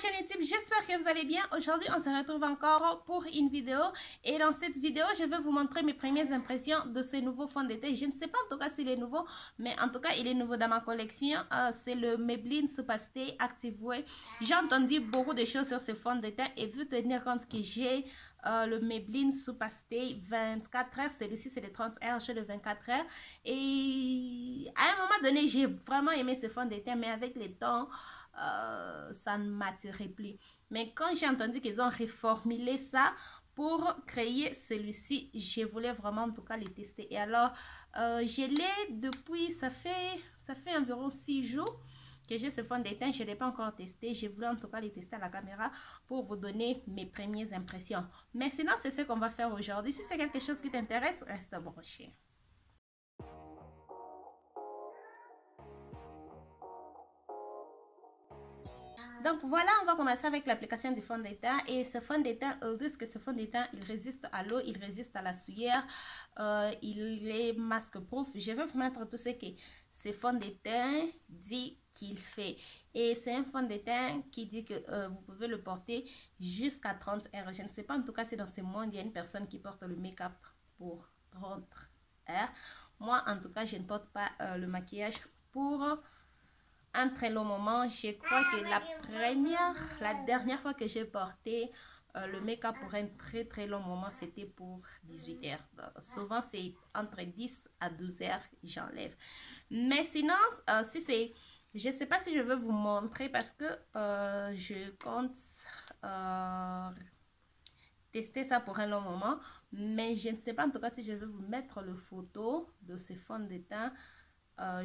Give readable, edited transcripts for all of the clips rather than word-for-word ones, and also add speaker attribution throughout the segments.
Speaker 1: chaîne YouTube, j'espère que vous allez bien. Aujourd'hui, on se retrouve encore pour une vidéo. Et dans cette vidéo, je vais vous montrer mes premières impressions de ce nouveau fond de teint. Je ne sais pas en tout cas s'il est nouveau, mais en tout cas, il est nouveau dans ma collection. C'est le Maybelline Superstay Active Wear. J'ai entendu beaucoup de choses sur ce fond de teint et vu tenir compte que j'ai le Maybelline Superstay 24 heures, celui-ci c'est le 30 heures, j'ai le 24 heures. Et à un moment donné, j'ai vraiment aimé ce fond de teint, mais avec le temps, ça ne m'attirait plus. Mais quand j'ai entendu qu'ils ont reformulé ça pour créer celui-ci, je voulais vraiment en tout cas les tester. Et alors, je l'ai depuis, ça fait environ 6 jours que j'ai ce fond de teint. Je ne l'ai pas encore testé. Je voulais en tout cas les tester à la caméra pour vous donner mes premières impressions. Mais sinon, c'est ce qu'on va faire aujourd'hui. Si c'est quelque chose qui t'intéresse, reste branché. Donc voilà, on va commencer avec l'application du fond de teint. Et ce fond de teint, ils disent que ce fond de teint, il résiste à l'eau, il résiste à la sueur, il est masque proof. Je vais vous mettre tout ce que ce fond de teint dit qu'il fait. Et c'est un fond de teint qui dit que vous pouvez le porter jusqu'à 30 heures. Je ne sais pas en tout cas si dans ce monde, il y a une personne qui porte le make-up pour 30 heures. Moi, en tout cas, je ne porte pas le maquillage pour un très long moment. Je crois que la dernière fois que j'ai porté le make-up pour un très long moment, c'était pour 18 heures. Souvent, c'est entre 10 à 12 heures, j'enlève. Mais sinon, si c'est... Je ne sais pas si je vais vous montrer parce que je compte tester ça pour un long moment. Mais je ne sais pas en tout cas si je vais vous mettre le photo de ce fond de teint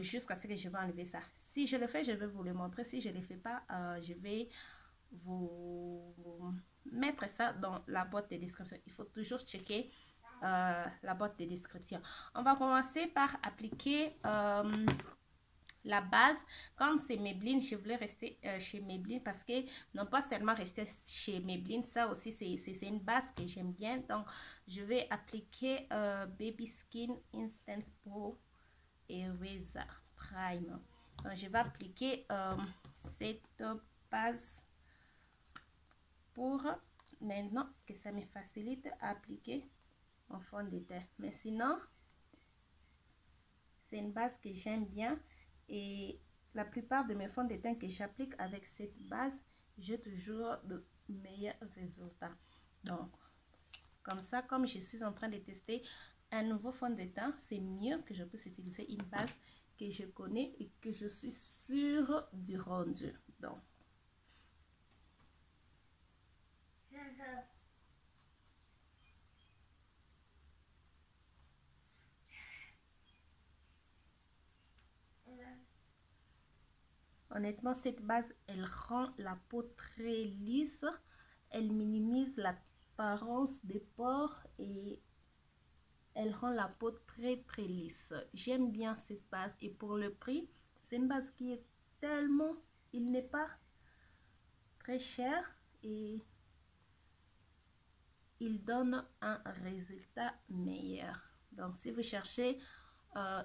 Speaker 1: jusqu'à ce que je vais enlever ça. Si je le fais, je vais vous le montrer. Si je ne le fais pas, je vais vous mettre ça dans la boîte de description. Il faut toujours checker la boîte de description. On va commencer par appliquer la base. Comme c'est Maybelline, je voulais rester chez Maybelline parce que non pas seulement rester chez Maybelline, ça aussi c'est une base que j'aime bien. Donc je vais appliquer Baby Skin Instant Pro Eraser Prime. Donc, je vais appliquer cette base pour maintenant que ça me facilite à appliquer mon fond de teint. Mais sinon, c'est une base que j'aime bien et la plupart de mes fonds de teint que j'applique avec cette base, j'ai toujours de meilleurs résultats. Donc, comme ça, comme je suis en train de tester un nouveau fond de teint, c'est mieux que je puisse utiliser une base que je connais et que je suis sûre du rendu. Donc, honnêtement, cette base, elle rend la peau très lisse, elle minimise l'apparence des pores et elle rend la peau très lisse. J'aime bien cette base et pour le prix, c'est une base qui est tellement... Il n'est pas très cher et il donne un résultat meilleur. Donc si vous cherchez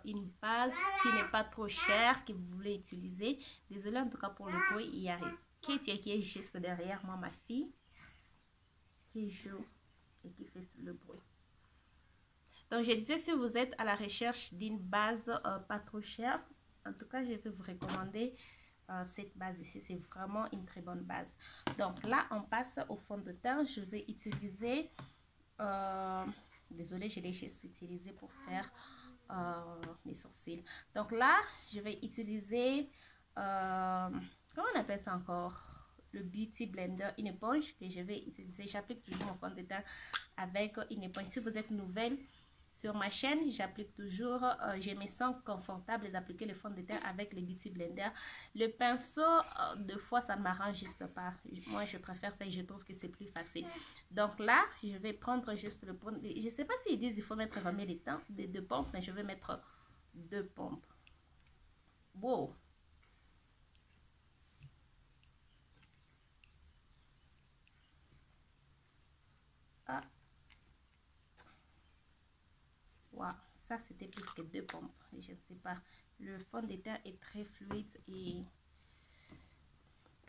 Speaker 1: une base qui n'est pas trop chère, que vous voulez utiliser, désolé en tout cas pour le bruit, il y a Katie qui est juste derrière moi, ma fille, qui joue et qui fait le bruit. Donc je disais, si vous êtes à la recherche d'une base pas trop chère, en tout cas je vais vous recommander cette base ici. C'est vraiment une très bonne base. Donc là on passe au fond de teint. Je vais utiliser désolée, je l'ai juste utilisé pour faire mes sourcils. Donc là je vais utiliser comment on appelle ça encore, le Beauty Blender, une éponge que je vais utiliser. J'applique toujours mon fond de teint avec une éponge. Si vous êtes nouvelle sur ma chaîne, j'applique toujours, je me sens confortable d'appliquer le fond de teint avec le Beauty Blender. Le pinceau, deux fois, ça ne m'arrange juste pas. Moi, je préfère ça et je trouve que c'est plus facile. Donc là, je vais prendre juste le pompe. Je ne sais pas s'ils disent il faut mettre vraiment des deux pompes, mais je vais mettre 2 pompes. Wow! Ah! Wow, ça c'était plus que 2 pompes. Je ne sais pas. Le fond de teint est très fluide et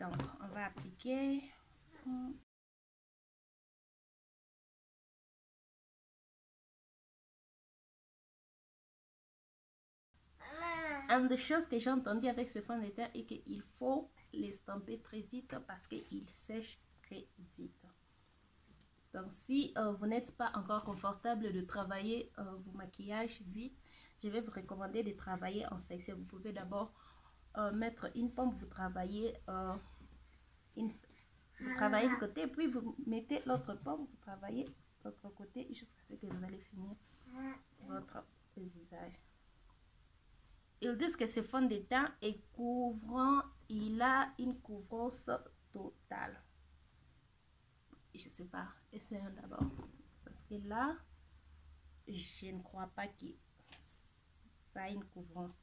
Speaker 1: donc on va appliquer. Une des choses que j'ai entendu avec ce fond de teint est qu'il faut l'estamper très vite parce qu'il sèche très vite. Donc si vous n'êtes pas encore confortable de travailler vos maquillages vite, je vais vous recommander de travailler en section. Vous pouvez d'abord mettre une pompe, vous travaillez de côté, puis vous mettez l'autre pompe, vous travaillez de l'autre côté jusqu'à ce que vous allez finir votre visage. Ils disent que ce fond de teint est couvrant, il a une couvrance totale. Je sais pas, essayons d'abord. Parce que là, je ne crois pas que ça a une couvrance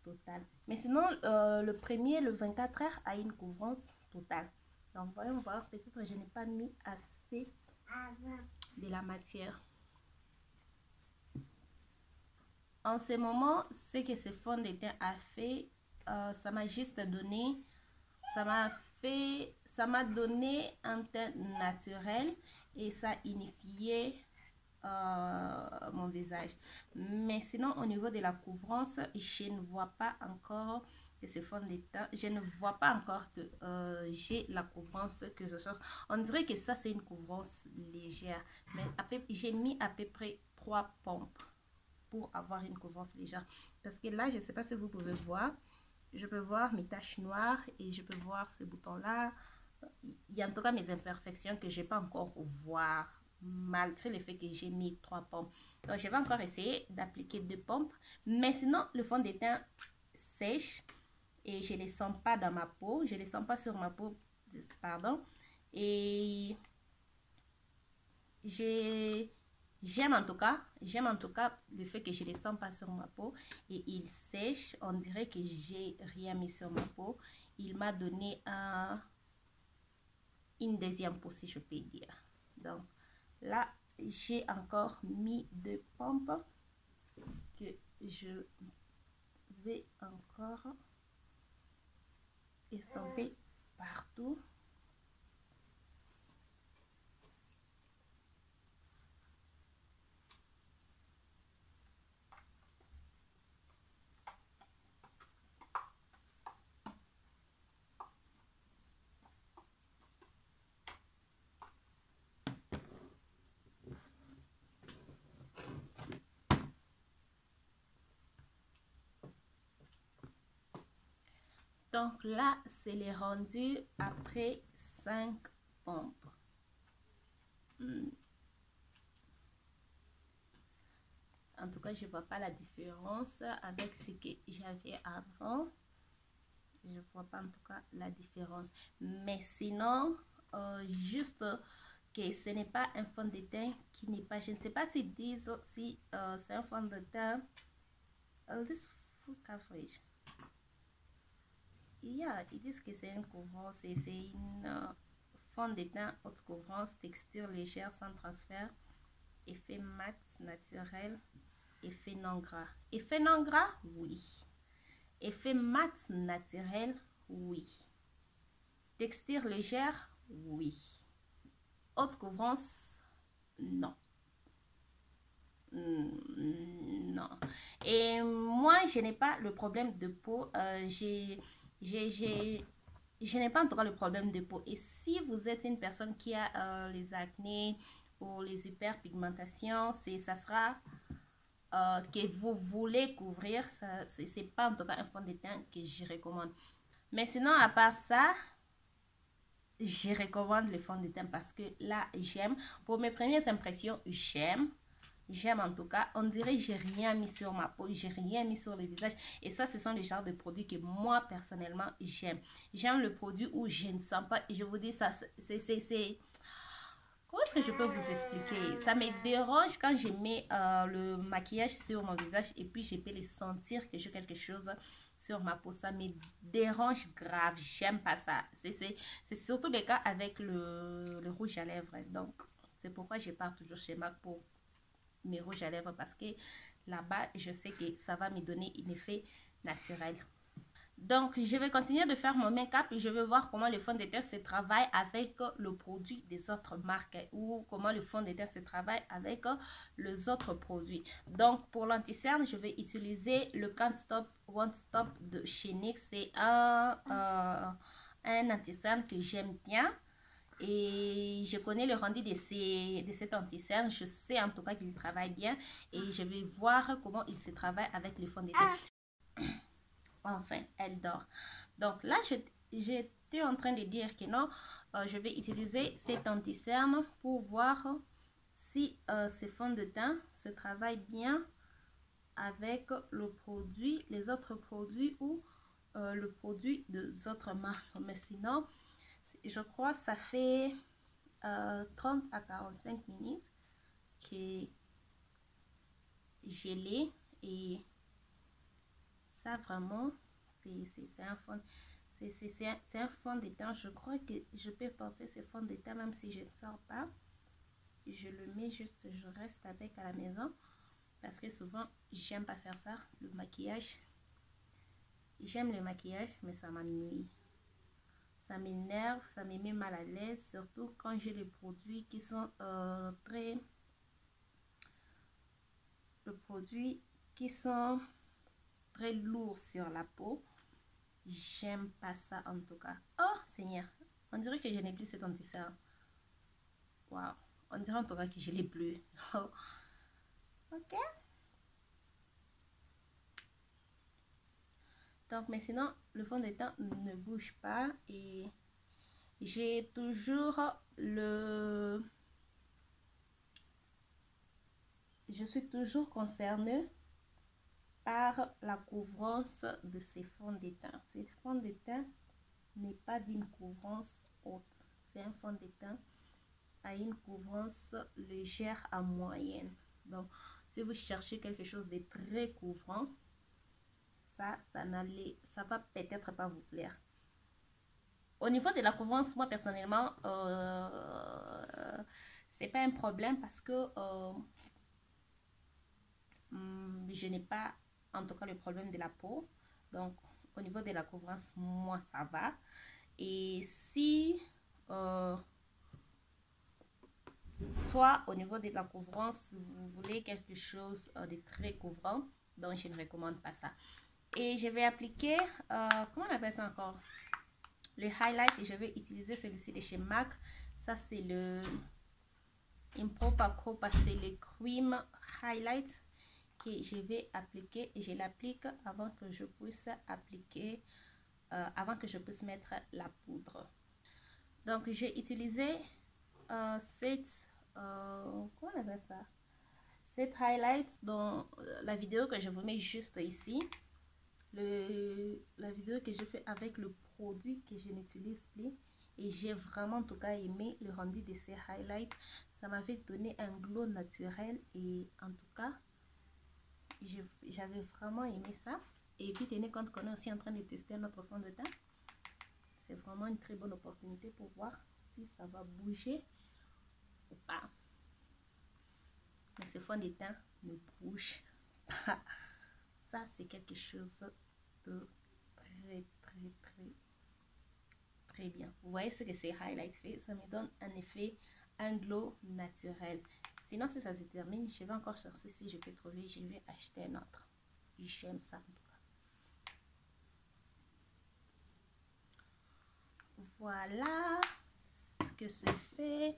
Speaker 1: totale. Mais sinon, le premier, le 24 heures, a une couvrance totale. Donc, voyons voir. Peut-être que je n'ai pas mis assez de la matière. En ce moment, ce que ce fond de teint a fait, ça m'a juste donné, ça m'a donné un teint naturel et ça a unifié mon visage. Mais sinon, au niveau de la couvrance, je ne vois pas encore que ce fond de teint, je ne vois pas encore que j'ai la couvrance que je cherche. On dirait que ça, c'est une couvrance légère. Mais j'ai mis à peu près 3 pompes pour avoir une couvrance légère. Parce que là, je ne sais pas si vous pouvez voir. Je peux voir mes taches noires et je peux voir ce bouton-là. Il y a en tout cas mes imperfections que je n'ai pas encore voir, malgré le fait que j'ai mis 3 pompes. Donc, je vais encore essayer d'appliquer 2 pompes. Mais sinon, le fond de teint sèche et je ne les sens pas dans ma peau. Je ne les sens pas sur ma peau, pardon. Et j'aime en tout cas le fait que je ne les sens pas sur ma peau et il sèche. On dirait que j'ai rien mis sur ma peau. Il m'a donné une deuxième peau, si je peux dire. Donc là, j'ai encore mis 2 pompes que je vais encore estomper partout. Donc là, c'est les rendus après 5 pompes. En tout cas, je ne vois pas la différence avec ce que j'avais avant. Je ne vois pas en tout cas la différence. Mais sinon, juste que ce n'est pas un fond de teint qui n'est pas... Je ne sais pas s'ils disent si c'est un fond de teint. This full coverage. Yeah, ils disent que c'est une couvrance et c'est une fond de teint haute couvrance, texture légère sans transfert, effet mat naturel, effet non gras. Effet non gras, oui. Effet mat naturel, oui. Texture légère, oui. Haute couvrance, non. Non. Et moi, je n'ai pas le problème de peau. Je n'ai pas en tout cas le problème de peau. Et si vous êtes une personne qui a les acnés ou les hyperpigmentations, ça sera que vous voulez couvrir. C'est pas en tout cas un fond de teint que je recommande. Mais sinon, à part ça, je recommande le fond de teint parce que là, j'aime. Pour mes premières impressions, j'aime. J'aime en tout cas. On dirait que j'ai rien mis sur ma peau, j'ai rien mis sur le visage. Et ça, ce sont les genres de produits que moi, personnellement, j'aime. J'aime le produit où je ne sens pas. Et je vous dis ça, c'est... Comment est-ce que je peux vous expliquer? Ça me dérange quand je mets le maquillage sur mon visage et puis je peux les sentir que j'ai quelque chose sur ma peau. Ça me dérange grave. J'aime pas ça. C'est surtout le cas avec le rouge à lèvres. Donc, c'est pourquoi je pars toujours chez MAC pour mes rouges à lèvres parce que là-bas, je sais que ça va me donner un effet naturel. Donc, je vais continuer de faire mon make-up et je vais voir comment le fond de teint se travaille avec le produit des autres marques ou comment le fond de teint se travaille avec les autres produits. Donc, pour l'anti-cerne, je vais utiliser le Can't Stop, Won't Stop de chez NYX. C'est un anti-cerne que j'aime bien. Et je connais le rendu de cet anti-cerne. Je sais en tout cas qu'il travaille bien. Et je vais voir comment il se travaille avec le fond de teint. Enfin, elle dort. Donc là, j'étais en train de dire que non, je vais utiliser cet anti-cerne pour voir si ce fond de teint se travaille bien avec le produit, les autres produits ou le produit des autres marques. Mais sinon, je crois que ça fait 30 à 45 minutes que je l'ai et ça vraiment, c'est un fond. C'est un fond de teint. Je crois que je peux porter ce fond de teint même si je ne sors pas. Je le mets juste, je reste avec à la maison. Parce que souvent, j'aime pas faire ça, le maquillage. J'aime le maquillage, mais ça m'ennuie. Ça m'énerve, ça me met mal à l'aise. Surtout quand j'ai les produits qui sont très lourds sur la peau. J'aime pas ça en tout cas. Oh Seigneur, on dirait que je n'ai plus cet anti-cerne. Waouh, on dirait en tout cas que je l'ai plus. Oh. Ok. Donc, mais sinon, le fond de teint ne bouge pas et j'ai toujours le... Je suis toujours concernée par la couvrance de ces fonds de teint. Ces fonds de teint n'est pas d'une couvrance haute. C'est un fond de teint à une couvrance légère à moyenne. Donc, si vous cherchez quelque chose de très couvrant, ça va peut-être pas vous plaire. Au niveau de la couvrance, moi personnellement, c'est pas un problème parce que je n'ai pas en tout cas le problème de la peau. Donc, au niveau de la couvrance, moi ça va. Et si toi, au niveau de la couvrance, vous voulez quelque chose de très couvrant, donc je ne recommande pas ça. Et je vais appliquer, comment on appelle ça encore? Le highlight, et je vais utiliser celui-ci de chez MAC. Ça, c'est le Improper Copa, c'est le Cream Highlight que je vais appliquer. Et je l'applique avant que je puisse appliquer, avant que je puisse mettre la poudre. Donc, j'ai utilisé comment on appelle ça? Cette highlight dans la vidéo que je vous mets juste ici. La vidéo que j'ai fait avec le produit que je n'utilise plus. Et j'ai vraiment en tout cas aimé le rendu de ces highlights. Ça m'avait donné un glow naturel. Et en tout cas, j'avais vraiment aimé ça. Et puis tenez compte qu'on est aussi en train de tester notre fond de teint. C'est vraiment une très bonne opportunité pour voir si ça va bouger ou pas. Mais ce fond de teint ne bouge pas. Ça, c'est quelque chose de très bien. Vous voyez ce que ces highlights fait? Ça me donne un effet, un glow naturel. Sinon, si ça se termine, je vais encore chercher si je peux trouver. Je vais acheter un autre. J'aime ça en tout cas. Voilà ce que c'est fait.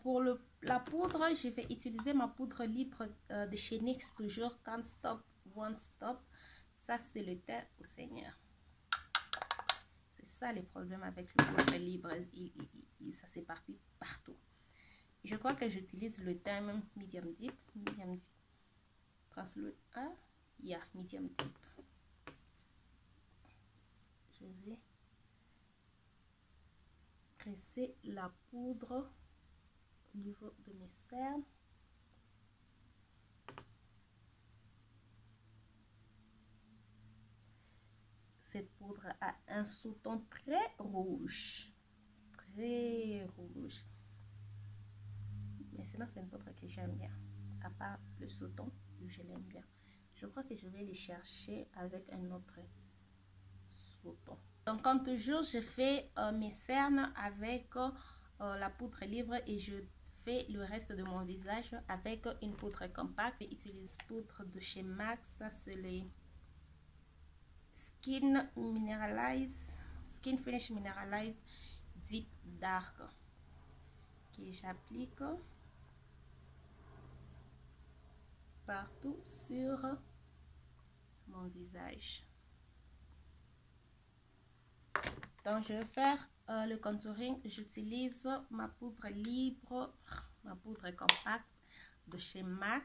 Speaker 1: Pour la poudre, je vais utiliser ma poudre libre de chez NYX, toujours Can't Stop, Won't Stop. Ça, c'est le teint au Seigneur. C'est ça le problème avec le poudre libre. Ça s'éparpille partout. Je crois que j'utilise le teint même medium deep. Medium deep. Translucent. Yeah, medium deep. Je vais presser la poudre au niveau de mes cernes. Cette poudre a un sous-ton très rouge. Très rouge. Mais sinon, c'est une poudre que j'aime bien. À part le sous-ton, je l'aime bien. Je crois que je vais les chercher avec un autre bon. Donc comme toujours, je fais mes cernes avec la poudre libre et je fais le reste de mon visage avec une poudre compacte. J'utilise poudre de chez MAC, ça c'est les Skin Finish Mineralize Deep Dark que j'applique partout sur mon visage. Donc je vais faire le contouring. J'utilise ma poudre libre, ma poudre compacte de chez MAC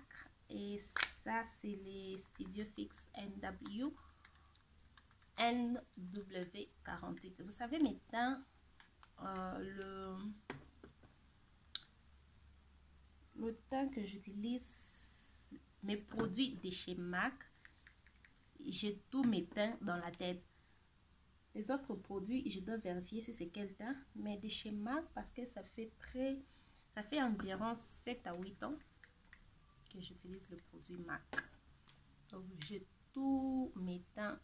Speaker 1: et ça c'est les Studio Fix NW48. Vous savez maintenant le temps que j'utilise mes produits de chez MAC, j'ai tous mes teints dans la tête. Les autres produits, je dois vérifier si c'est quel teint, mais de chez MAC parce que ça fait environ 7 à 8 ans que j'utilise le produit MAC. Donc j'ai tous mes teints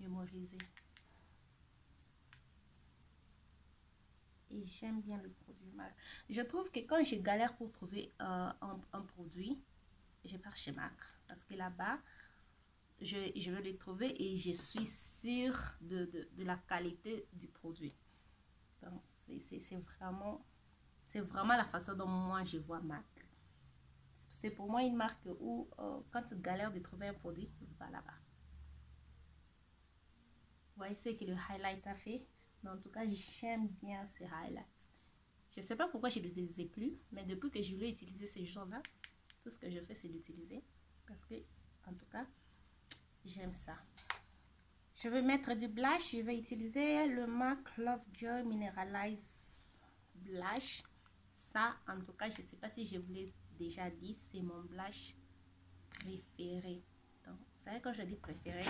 Speaker 1: mémorisés. Et j'aime bien le produit MAC. Je trouve que quand je galère pour trouver un produit, je pars chez MAC. Parce que là-bas, je vais le trouver et je suis sûre de la qualité du produit. Donc, c'est vraiment la façon dont moi je vois MAC. C'est pour moi une marque où, quand tu galères de trouver un produit, va là-bas. Vous voyez ce que le highlight a fait. Mais en tout cas, j'aime bien ces highlights. Je ne sais pas pourquoi je ne l'utilisais plus, mais depuis que je l'ai utilisé ce jour-là, tout ce que je fais, c'est l'utiliser. Parce que, en tout cas, j'aime ça. Je vais mettre du blush. Je vais utiliser le MAC Lovejoy Mineralize Blush. Ça, en tout cas, je ne sais pas si je vous l'ai déjà dit, c'est mon blush préféré. Donc, vous savez, quand je dis préféré,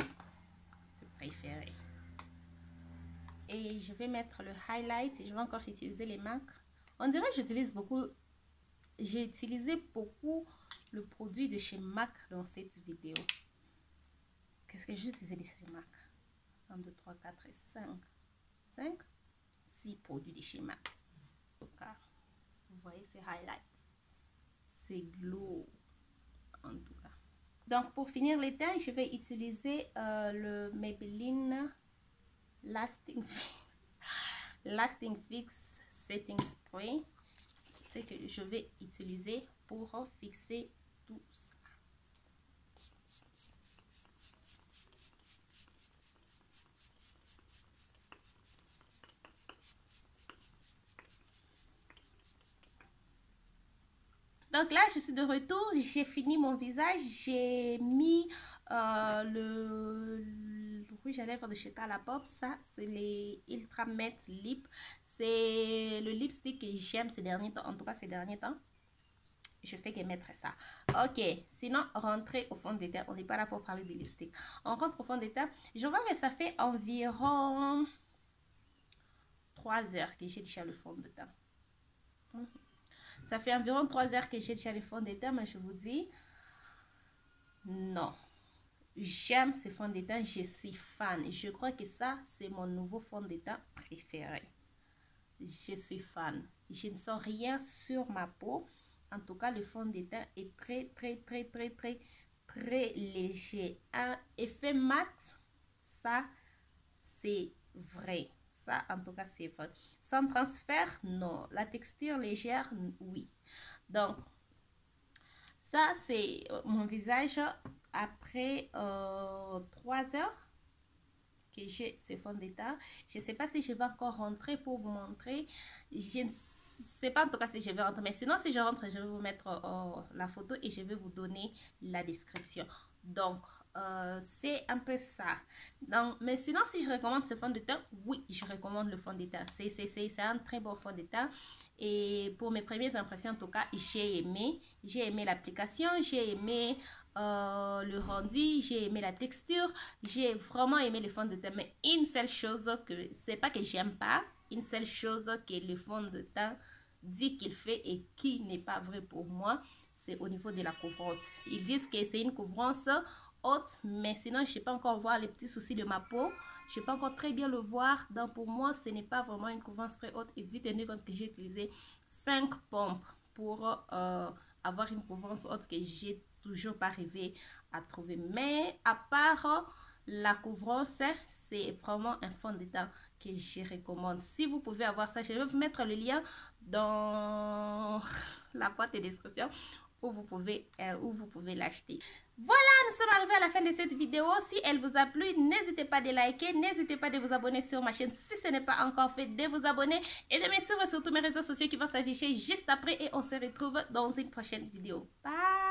Speaker 1: c'est préféré. Et je vais mettre le highlight et je vais encore utiliser les MAC. On dirait que j'utilise beaucoup. J'ai utilisé beaucoup le produit de chez MAC dans cette vidéo. Qu'est-ce que j'ai utilisé de chez MAC? 1, 2, 3, 4 et 5. 5, 6 produits de chez MAC. En tout cas, vous voyez ces highlights. C'est glow. En tout cas. Donc pour finir les teints, je vais utiliser le Maybelline Lasting Fix Setting Spray. C'est que je vais utiliser pour fixer tout ça. Donc là, je suis de retour. J'ai fini mon visage. J'ai mis le rouge à lèvres de chez Colourpop. Ça, c'est les Ultra Matte Lip. C'est le lipstick que j'aime ces derniers temps. En tout cas, ces derniers temps, je fais que mettre ça. Ok. Sinon, rentrer au fond des teint. On n'est pas là pour parler de lipstick. On rentre au fond des teint. Je vois que ça fait environ 3 heures que j'ai déjà le fond de teint. Ça fait environ 3 heures que j'ai déjà le fond de teint, mais je vous dis, non. J'aime ce fond de teint, je suis fan. Je crois que ça, c'est mon nouveau fond de teint préféré. Je suis fan. Je ne sens rien sur ma peau. En tout cas, le fond de teint est très léger. Un effet mat, ça, c'est vrai. Ça, en tout cas, c'est vrai. Sans transfert, non. La texture légère, oui. Donc, ça, c'est mon visage après 3 heures que j'ai ce fond de teint. Je ne sais pas si je vais encore rentrer pour vous montrer. Je ne sais pas en tout cas si je vais rentrer. Mais sinon, si je rentre, je vais vous mettre la photo et je vais vous donner la description. Donc, c'est un peu ça. Donc, mais sinon, si je recommande ce fond de teint, oui, je recommande le fond de teint. C'est un très bon fond de teint. Et pour mes premières impressions, en tout cas, j'ai aimé l'application, j'ai aimé le rendu, j'ai aimé la texture, j'ai vraiment aimé le fond de teint. Mais une seule chose que, c'est pas que j'aime pas, une seule chose que le fond de teint dit qu'il fait et qui n'est pas vrai pour moi, c'est au niveau de la couvrance. Ils disent que c'est une couvrance haute, mais sinon je ne sais pas encore voir les petits soucis de ma peau. Je ne sais pas encore très bien le voir. Donc pour moi, ce n'est pas vraiment une couvrance très haute. Et vu tenu compte que j'ai utilisé 5 pompes pour avoir une couvrance haute que j'ai toujours pas arrivé à trouver. Mais à part la couvrance, c'est vraiment un fond de teint que je recommande. Si vous pouvez avoir ça, je vais vous mettre le lien dans la boîte de description où vous pouvez l'acheter. Voilà, nous sommes arrivés à la fin de cette vidéo. Si elle vous a plu, n'hésitez pas de liker, n'hésitez pas de vous abonner sur ma chaîne si ce n'est pas encore fait, de vous abonner et de me suivre sur tous mes réseaux sociaux qui vont s'afficher juste après, et on se retrouve dans une prochaine vidéo. Bye!